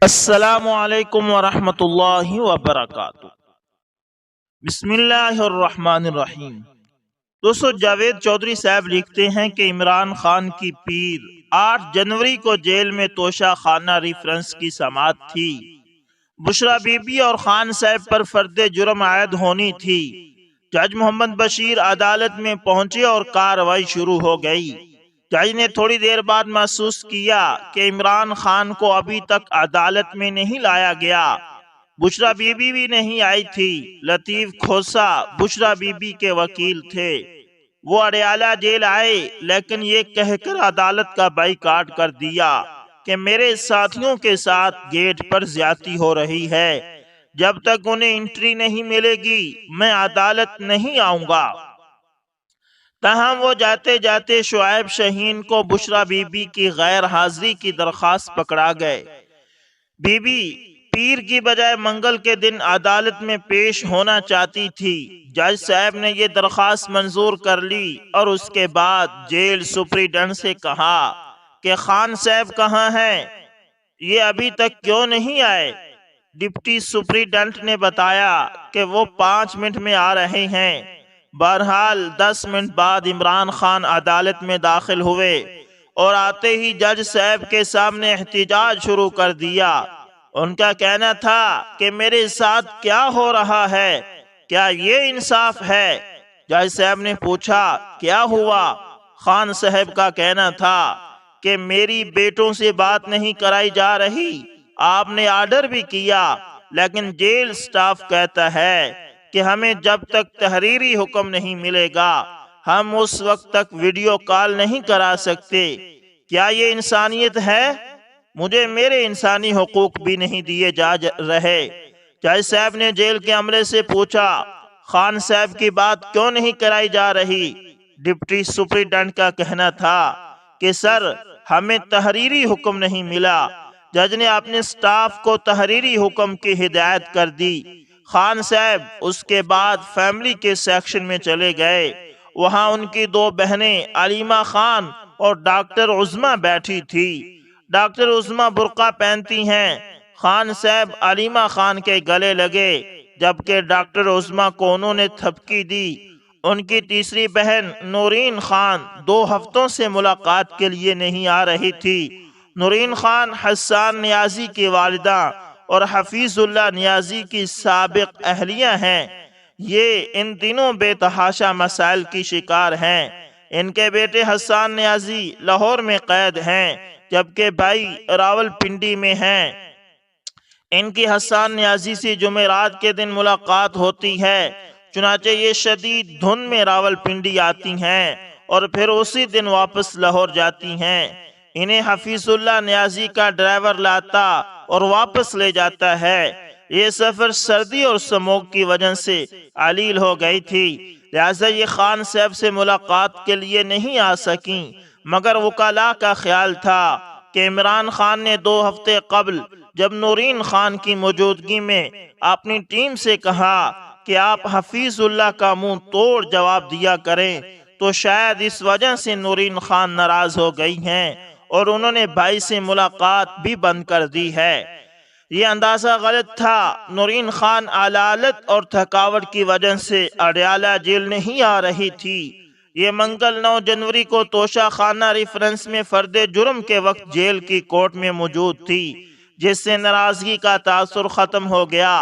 السلام علیکم ورحمۃ اللہ وبرکاتہ۔ بسم اللہ الرحمن الرحیم۔ دوستو، جاوید چودھری صاحب لکھتے ہیں کہ عمران خان کی پیر 8 جنوری کو جیل میں توشہ خانہ ریفرنس کی سماعت تھی۔ بشرا بی بی اور خان صاحب پر فرد جرم عائد ہونی تھی۔ جج محمد بشیر عدالت میں پہنچے اور کارروائی شروع ہو گئی۔ جج نے تھوڑی دیر بعد محسوس کیا کہ عمران خان کو ابھی تک عدالت میں نہیں لایا گیا۔ بشرا بی بی بھی نہیں آئی تھی۔ لطیف کھوسا بشرا بی بی کے وکیل تھے۔ وہ اڈیالہ جیل آئے، لیکن یہ کہہ کر عدالت کا بائیکاٹ کر دیا کہ میرے ساتھیوں کے ساتھ گیٹ پر زیادتی ہو رہی ہے۔ جب تک انہیں انٹری نہیں ملے گی میں عدالت نہیں آؤں گا۔ تاہم وہ جاتے جاتے شعیب شہین کو بشرا بی بی کی غیر حاضری کی درخواست پکڑا گئے۔ بی بی پیر کی بجائے منگل کے دن عدالت میں پیش ہونا چاہتی تھی۔ جج صاحب نے یہ درخواست منظور کر لی اور اس کے بعد جیل سپرنٹینڈنٹ سے کہا کہ خان صاحب کہاں ہیں؟ یہ ابھی تک کیوں نہیں آئے؟ ڈپٹی سپرنٹینڈنٹ نے بتایا کہ وہ 5 منٹ میں آ رہے ہیں۔ بہرحال 10 منٹ بعد عمران خان عدالت میں داخل ہوئے اور آتے ہی جج صاحب کے سامنے احتجاج شروع کر دیا۔ ان کا کہنا تھا کہ میرے ساتھ کیا ہو رہا ہے؟ کیا یہ انصاف ہے؟ جج صاحب نے پوچھا کیا ہوا؟ خان صاحب کا کہنا تھا کہ میری بیٹوں سے بات نہیں کرائی جا رہی۔ آپ نے آرڈر بھی کیا، لیکن جیل سٹاف کہتا ہے کہ ہمیں جب تک تحریری حکم نہیں ملے گا ہم اس وقت تک ویڈیو کال نہیں کرا سکتے۔ کیا یہ انسانیت ہے؟ مجھے میرے انسانی حقوق بھی نہیں دیے جا رہے۔ جج صاحب نے جیل کے عملے سے پوچھا خان صاحب کی بات کیوں نہیں کرائی جا رہی؟ ڈپٹی سپرنٹینڈنٹ کا کہنا تھا کہ سر ہمیں تحریری حکم نہیں ملا۔ جج نے اپنے سٹاف کو تحریری حکم کی ہدایت کر دی۔ خان صاحب اس کے بعد فیملی کے سیکشن میں چلے گئے۔ وہاں ان کی 2 بہنیں علیمہ خان اور ڈاکٹر عظمیٰ بیٹھی تھی۔ ڈاکٹر عظمیٰ برقع پہنتی ہیں۔ خان صاحب علیمہ خان کے گلے لگے، جبکہ ڈاکٹر عظمیٰ کو انہوں نے تھپکی دی۔ ان کی تیسری بہن نورین خان 2 ہفتوں سے ملاقات کے لیے نہیں آ رہی تھی۔ نورین خان حسان نیازی کی والدہ اور حفیظ اللہ نیازی کی سابق اہلیہ ہیں۔ یہ ان دنوں بے تحاشا مسائل کی شکار ہیں۔ ان کے بیٹے حسان نیازی لاہور میں قید ہیں، جبکہ بھائی راول پنڈی میں ہیں۔ ان کی حسان نیازی سے جمعرات کے دن ملاقات ہوتی ہے، چنانچہ یہ شدید دھند میں راول پنڈی آتی ہیں اور پھر اسی دن واپس لاہور جاتی ہیں۔ انہیں حفیظ اللہ نیازی کا ڈرائیور لاتا اور واپس لے جاتا ہے۔ یہ سفر سردی اور سموگ کی وجہ سے علیل ہو گئی تھی، لہٰذا یہ خان صاحب سے ملاقات کے لیے نہیں آ سکیں، مگر وکلاء کا خیال تھا کہ عمران خان نے 2 ہفتے قبل جب نورین خان کی موجودگی میں اپنی ٹیم سے کہا کہ آپ حفیظ اللہ کا منہ توڑ جواب دیا کریں، تو شاید اس وجہ سے نورین خان ناراض ہو گئی ہیں اور انہوں نے بھائی سے ملاقات بھی بند کر دی ہے۔ یہ اندازہ غلط تھا۔ نورین خان علالت اور تھکاوٹ کی وجہ سے اڈیالہ جیل نہیں آ رہی تھی۔ یہ منگل 9 جنوری کو توشہ خانہ ریفرنس میں فرد جرم کے وقت جیل کی کورٹ میں موجود تھی، جس سے ناراضگی کا تاثر ختم ہو گیا۔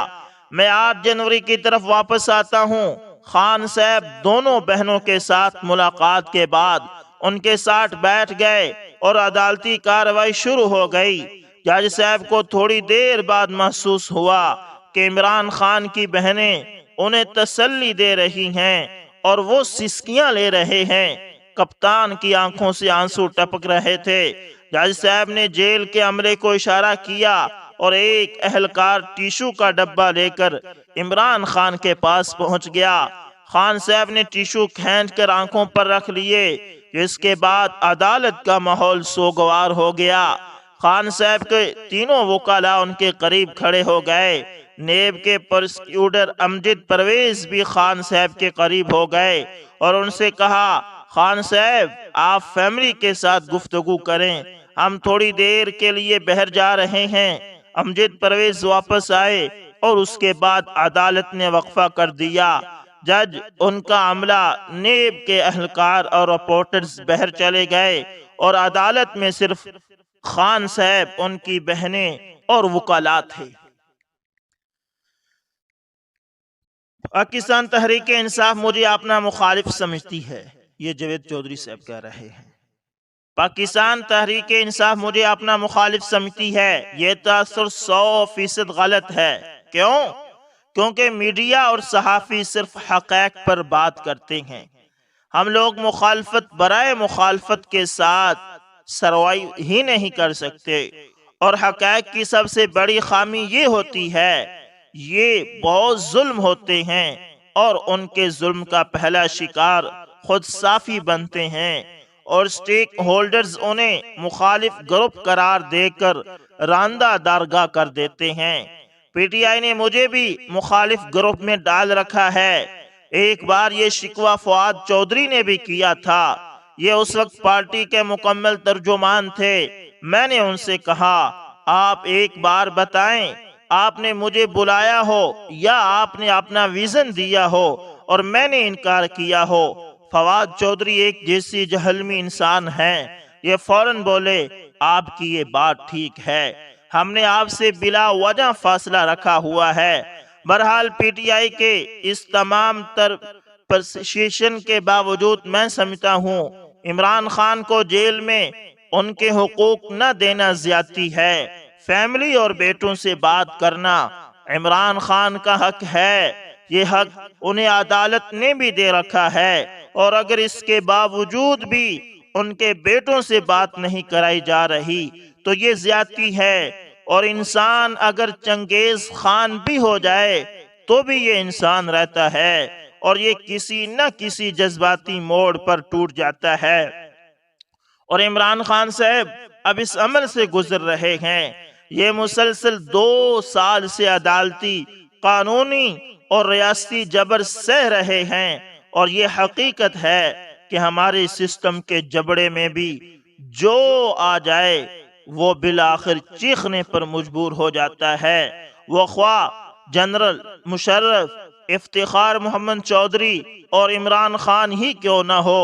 میں 8 جنوری کی طرف واپس آتا ہوں۔ خان صاحب دونوں بہنوں کے ساتھ ملاقات کے بعد ان کے ساتھ بیٹھ گئے اور عدالتی کارروائی شروع ہو گئی۔ جج صاحب کو تھوڑی دیر بعد محسوس ہوا کہ عمران خان کی بہنیں انہیں تسلی دے رہی ہیں اور وہ سسکیاں لے رہے ہیں۔ کپتان کی آنکھوں سے آنسو ٹپک رہے تھے۔ جج صاحب نے جیل کے عملے کو اشارہ کیا اور ایک اہلکار ٹیشو کا ڈبہ لے کر عمران خان کے پاس پہنچ گیا۔ خان صاحب نے ٹیشو کھینچ کر آنکھوں پر رکھ لیے، جس کے بعد عدالت کا ماحول سوگوار ہو گیا۔ خان صاحب کے تینوں وکلاء ان کے قریب کھڑے ہو گئے۔ نیب کے پروسیکیوٹر امجد پرویز بھی خان صاحب کے قریب ہو گئے اور ان سے کہا خان صاحب آپ فیملی کے ساتھ گفتگو کریں، ہم تھوڑی دیر کے لیے باہر جا رہے ہیں۔ امجد پرویز واپس آئے اور اس کے بعد عدالت نے وقفہ کر دیا۔ جج، ان کا عملہ، نیب کے اہلکار اور رپورٹرز باہر چلے گئے اور عدالت میں صرف خان صاحب، ان کی بہنیں اور وکلاء تھے۔ پاکستان تحریک انصاف مجھے اپنا مخالف سمجھتی ہے، یہ جاوید چودھری صاحب کہہ رہے ہیں۔ پاکستان تحریک انصاف مجھے اپنا مخالف سمجھتی ہے، یہ تاثر 100% غلط ہے۔ کیوں؟ کیونکہ میڈیا اور صحافی صرف حقائق پر بات کرتے ہیں۔ ہم لوگ مخالفت برائے مخالفت کے ساتھ سروائیو ہی نہیں کر سکتے، اور حقائق کی سب سے بڑی خامی یہ ہوتی ہے، یہ بہت ظلم ہوتے ہیں اور ان کے ظلم کا پہلا شکار خود صحافی بنتے ہیں، اور سٹیک ہولڈرز انہیں مخالف گروپ قرار دے کر راندہ دارگاہ کر دیتے ہیں۔ پی ٹی آئی نے مجھے بھی مخالف گروپ میں ڈال رکھا ہے۔ ایک بار یہ شکوہ فؤاد چودھری نے بھی کیا تھا۔ یہ اس وقت پارٹی کے مکمل ترجمان تھے۔ میں نے ان سے کہا، آپ ایک بار بتائیں، آپ نے مجھے بلایا ہو یا آپ نے اپنا ویژن دیا ہو اور میں نے انکار کیا ہو؟ فواد چودھری ایک جیسی جہلمی انسان ہیں، یہ فوراً بولے، آپ کی یہ بات ٹھیک ہے، ہم نے آپ سے بلا وجہ فاصلہ رکھا ہوا ہے۔ بہرحال پی ٹی آئی کے اس تمام تر پرسیشن کے باوجود میں سمجھتا ہوں عمران خان کو جیل میں ان کے حقوق نہ دینا زیادتی ہے۔ فیملی اور بیٹوں سے بات کرنا عمران خان کا حق ہے، یہ حق انہیں عدالت نے بھی دے رکھا ہے، اور اگر اس کے باوجود بھی ان کے بیٹوں سے بات نہیں کرائی جا رہی تو یہ زیادتی ہے۔ اور انسان اگر چنگیز خان بھی ہو جائے تو بھی یہ انسان رہتا ہے، اور یہ کسی نہ کسی جذباتی موڑ پر ٹوٹ جاتا ہے، اور عمران خان صاحب اب اس عمل سے گزر رہے ہیں۔ یہ مسلسل 2 سال سے عدالتی، قانونی اور ریاستی جبر سہ رہے ہیں، اور یہ حقیقت ہے کہ ہمارے سسٹم کے جبڑے میں بھی جو آ جائے وہ بالآخر چیخنے پر مجبور ہو جاتا ہے، وہ خواہ جنرل مشرف، افتخار محمد چودھری اور عمران خان ہی کیوں نہ ہو۔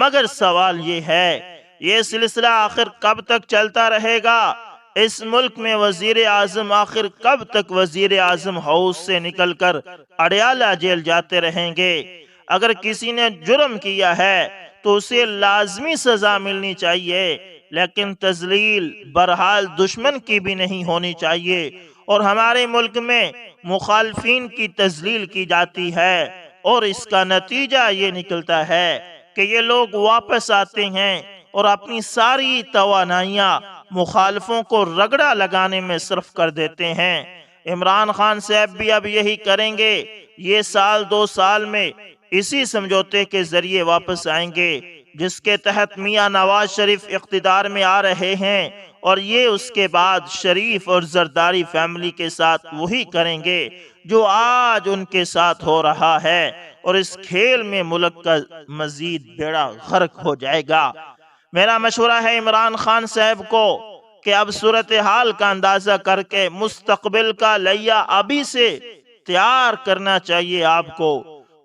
مگر سوال یہ ہے، یہ سلسلہ آخر کب تک چلتا رہے گا؟ اس ملک میں وزیر اعظم آخر کب تک وزیر اعظم ہاؤس سے نکل کر اڈیالہ جیل جاتے رہیں گے؟ اگر کسی نے جرم کیا ہے تو اسے لازمی سزا ملنی چاہیے، لیکن تذلیل بہرحال دشمن کی بھی نہیں ہونی چاہیے، اور ہمارے ملک میں مخالفین کی تذلیل کی جاتی ہے، اور اس کا نتیجہ یہ نکلتا ہے کہ یہ لوگ واپس آتے ہیں اور اپنی ساری توانائیاں مخالفوں کو رگڑا لگانے میں صرف کر دیتے ہیں۔ عمران خان صاحب بھی اب یہی کریں گے، یہ 1-2 سال میں اسی سمجھوتے کے ذریعے واپس آئیں گے جس کے تحت میاں نواز شریف اقتدار میں آ رہے ہیں، اور یہ اس کے بعد شریف اور زرداری فیملی کے ساتھ وہی کریں گے جو آج ان کے ساتھ ہو رہا ہے، اور اس کھیل میں ملک کا مزید بیڑا غرق ہو جائے گا۔ میرا مشورہ ہے عمران خان صاحب کو کہ اب صورتحال کا اندازہ کر کے مستقبل کا لیا ابھی سے تیار کرنا چاہیے آپ کو۔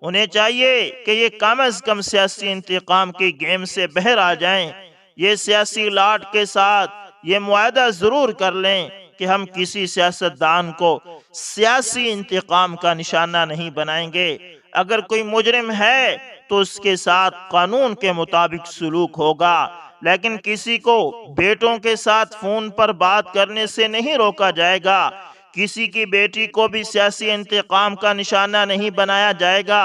انہیں چاہیے کہ یہ کم از کم سیاسی انتقام کی گیم سے باہر آ جائیں۔ یہ سیاسی لاٹ کے ساتھ یہ معاہدہ ضرور کر لیں کہ ہم کسی سیاستدان کو سیاسی انتقام کا نشانہ نہیں بنائیں گے۔ اگر کوئی مجرم ہے تو اس کے ساتھ قانون کے مطابق سلوک ہوگا، لیکن کسی کو بیٹوں کے ساتھ فون پر بات کرنے سے نہیں روکا جائے گا، کسی کی بیٹی کو بھی سیاسی انتقام کا نشانہ نہیں بنایا جائے گا۔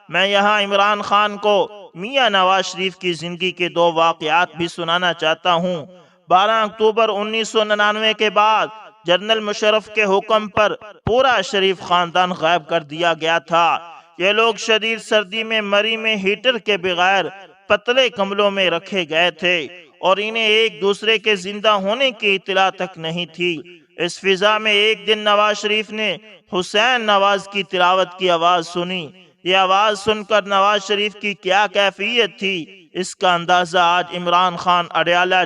میں یہاں عمران خان کو میاں نواز شریف کی زندگی کے 2 واقعات بھی سنانا چاہتا ہوں۔ 12 اکتوبر 1999 کے بعد جنرل مشرف کے حکم پر پورا شریف خاندان غائب کر دیا گیا تھا۔ یہ لوگ شدید سردی میں مری میں ہیٹر کے بغیر پتلے کملوں میں رکھے گئے تھے، اور انہیں ایک دوسرے کے زندہ ہونے کی اطلاع تک نہیں تھی۔ اس فضا میں ایک دن نواز شریف نے حسین نواز کی تلاوت کی آواز سنی۔ یہ آواز سن کر نواز شریف کی کیا کیفیت تھی، اس کا اندازہ آج عمران خان اڈیالہ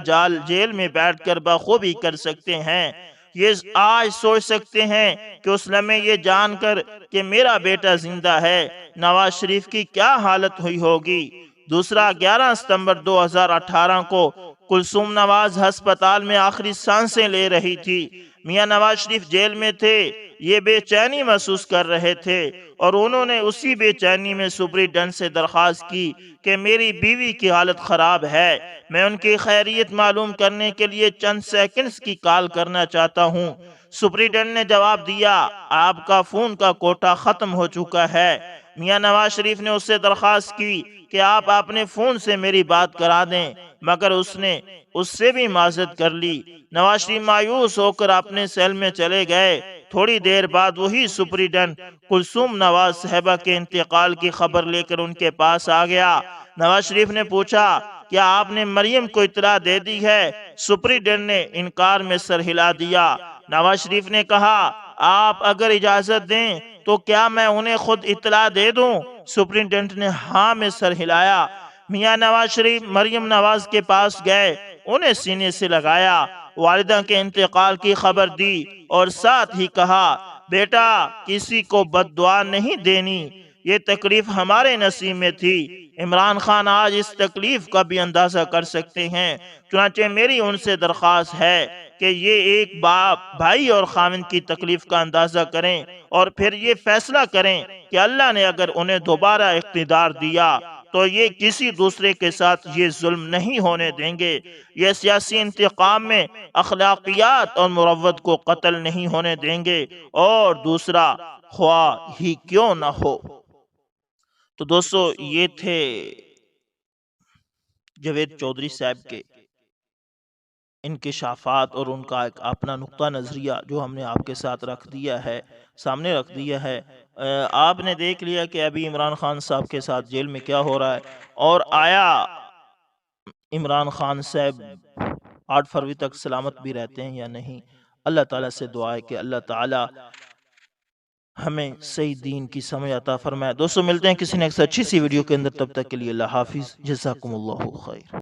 جیل میں بیٹھ کر بخوبی کر سکتے ہیں۔ یہ آج سوچ سکتے ہیں کہ اس لمحے یہ جان کر کہ میرا بیٹا زندہ ہے نواز شریف کی کیا حالت ہوئی ہوگی۔ دوسرا، 11 ستمبر 2018 کو کلثوم نواز ہسپتال میں آخری سانسیں لے رہی تھی۔ میاں نواز شریف جیل میں تھے، یہ بے چینی محسوس کر رہے تھے اور انہوں نے اسی بے چینی میں سپرنٹینڈنٹ سے درخواست کی کہ میری بیوی کی حالت خراب ہے، میں ان کی خیریت معلوم کرنے کے لیے چند سیکنڈز کی کال کرنا چاہتا ہوں۔ سپرنٹینڈنٹ نے جواب دیا، آپ کا فون کا کوٹا ختم ہو چکا ہے۔ میاں نواز شریف نے اس سے درخواست کی کہ آپ اپنے فون سے میری بات کرا دیں، مگر اس نے اس سے بھی معذرت کر لی۔ نواز شریف مایوس ہو کر اپنے سیل میں چلے گئے۔ تھوڑی دیر بعد وہی سپرنٹینڈنٹ کلثوم نواز صاحبہ کے انتقال کی خبر لے کر ان کے پاس آ گیا۔ نواز شریف نے پوچھا، کیا آپ نے مریم کو اطلاع دے دی ہے؟ سپرنٹینڈنٹ نے انکار میں سر ہلا دیا۔ نواز شریف نے کہا، آپ اگر اجازت دیں تو کیا میں انہیں خود اطلاع دے دوں؟ سپرنٹینڈنٹ نے ہاں میں سر ہلایا۔ میاں نواز شریف مریم نواز کے پاس گئے، انہیں سینے سے لگایا، والدہ کے انتقال کی خبر دی اور ساتھ ہی کہا، بیٹا کسی کو بد دعا نہیں دینی، یہ تکلیف ہمارے نصیب میں تھی۔ عمران خان آج اس تکلیف کا بھی اندازہ کر سکتے ہیں، چنانچہ میری ان سے درخواست ہے کہ یہ ایک باپ، بھائی اور خاوند کی تکلیف کا اندازہ کریں اور پھر یہ فیصلہ کریں کہ اللہ نے اگر انہیں دوبارہ اقتدار دیا تو یہ کسی دوسرے کے ساتھ یہ ظلم نہیں ہونے دیں گے، یہ سیاسی انتقام میں اخلاقیات اور مروت کو قتل نہیں ہونے دیں گے، اور دوسرا خواہ ہی کیوں نہ ہو۔ تو دوستو، یہ تھے جاوید چودھری صاحب کے انکشافات اور ان کا ایک اپنا نقطہ نظریہ جو ہم نے آپ کے ساتھ رکھ دیا ہے، سامنے رکھ دیا ہے۔ آپ نے دیکھ لیا کہ ابھی عمران خان صاحب کے ساتھ جیل میں کیا ہو رہا ہے، اور آیا عمران خان صاحب 8 فروری تک سلامت بھی رہتے ہیں یا نہیں۔ اللہ تعالیٰ سے دعا ہے کہ اللہ تعالیٰ ہمیں صحیح دین کی سمجھ عطا فرمائے۔ دوستو، ملتے ہیں کسی نیکسٹ اچھی سی ویڈیو کے اندر، تب تک کے لیے اللہ حافظ، جزاکم اللہ خیر۔